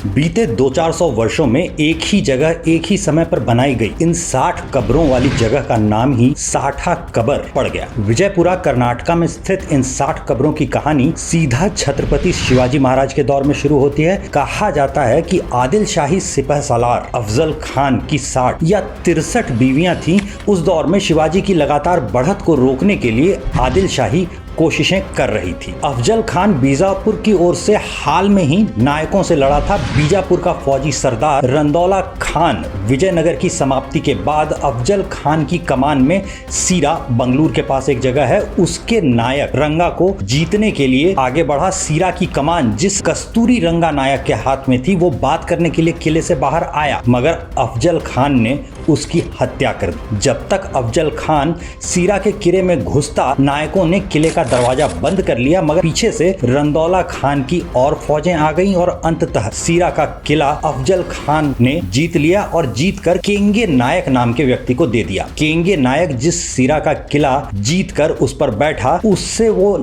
बीते 200-400 वर्षों में एक ही जगह एक ही समय पर बनाई गई इन 60 कब्रों वाली जगह का नाम ही साठा कब्र पड़ गया। विजयपुरा कर्नाटका में स्थित इन 60 कब्रों की कहानी सीधा छत्रपति शिवाजी महाराज के दौर में शुरू होती है। कहा जाता है कि आदिल शाही सिपह सालार अफजल खान की 60 या 63 बीवियां थीं। उस दौर में शिवाजी की लगातार बढ़त को रोकने के लिए आदिल शाही कोशिशें कर रही थी। अफजल खान बीजापुर की ओर से हाल में ही नायकों से लड़ा था। बीजापुर का फौजी सरदार रंदौला खान विजयनगर की समाप्ति के बाद अफजल खान की कमान में सीरा बंगलूर के पास एक जगह है, उसके नायक रंगा को जीतने के लिए आगे बढ़ा। सीरा की कमान जिस कस्तूरी रंगा नायक के हाथ में थी वो बात करने के लिए किले से बाहर आया, मगर अफजल खान ने उसकी हत्या कर दी। जब तक अफजल खान सीरा के किले में घुसता, नायकों ने किले का दरवाजा बंद कर लिया, मगर पीछे से रंदौला खान की और फौजें आ गईं और अंततः सीरा का किला अफजल खान ने जीत लिया और जीतकर केंगे नायक नाम के व्यक्ति को दे दिया। केंगे नायक जिस सीरा का किला जीतकर उस पर बैठा, उससे वो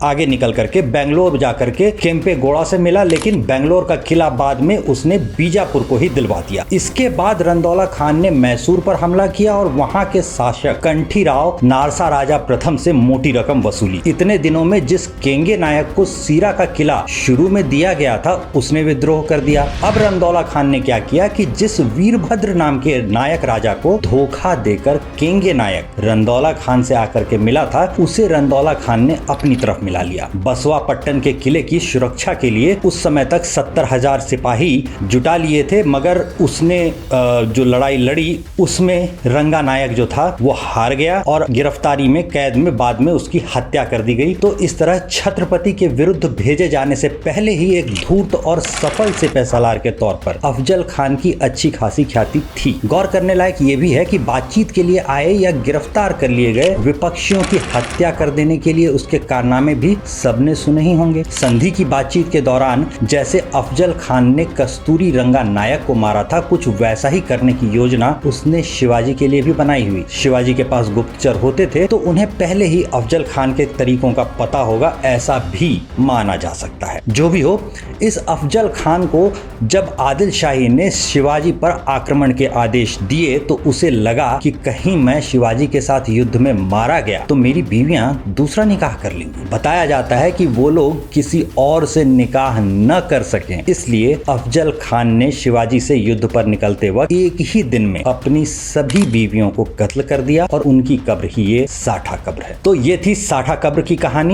आगे निकल करके बेंगलोर जाकर के केम्पेगौड़ा से मिला, लेकिन बेंगलोर का किला बाद में उसने बीजापुर को ही दिलवा दिया। इसके बाद रंदौला खान ने मैसूर पर हमला किया और वहां के शासक कंठीराव नारसा राजा प्रथम से मोटी रकम वसूली। इतने दिनों में जिस केंगे नायक को सीरा का किला शुरू में दिया गया था, उसने विद्रोह कर दिया। अब रंदौला खान ने क्या किया कि जिस वीरभद्र नाम के नायक राजा को धोखा देकर केंगे नायक रंदौला खान से आकर के मिला था, उसे रंदौला खान ने अपनी तरफ मिला लिया। बसवा पट्टन के किले की सुरक्षा के लिए उस समय तक 70,000 सिपाही जुटा लिए थे, मगर उसने जो लड़ाई लड़ी उसमें रंगा नायक जो था वो हार गया और गिरफ्तारी में कैद में बाद में उसकी हत्या कर दी गई। तो इस तरह छत्रपति के विरुद्ध भेजे जाने से पहले ही एक धूर्त और सफल सिपह सालार के तौर पर अफजल खान की अच्छी खासी ख्याति थी। गौर करने लायक ये भी है कि बातचीत के लिए आए या गिरफ्तार कर लिए गए विपक्षियों की हत्या कर देने के लिए उसके कारनामे भी सबने सुने ही होंगे। संधि की बातचीत के दौरान जैसे अफजल खान ने कस्तूरी रंगा नायक को मारा था, कुछ वैसा ही करने की योजना उसने शिवाजी के लिए भी बनाई हुई। शिवाजी के पास गुप्तचर होते थे तो उन्हें पहले ही अफजल खान के तरीकों का पता होगा, ऐसा भी माना जा सकता है। जो भी हो, इस अफजल खान को जब आदिल शाही ने शिवाजी पर आक्रमण के आदेश दिए तो उसे लगा कि कहीं मैं शिवाजी के साथ युद्ध में मारा गया तो मेरी बीवियां दूसरा निकाह कर लेंगी। बताया जाता है कि वो लोग किसी और से निकाह न कर सकें, इसलिए अफजल खान ने शिवाजी से युद्ध पर निकलते वक्त एक ही दिन में अपनी सभी बीवियों को कत्ल कर दिया और उनकी कब्र ही ये साठा कब्र है। तो ये थी साठा कब्र की कहानी।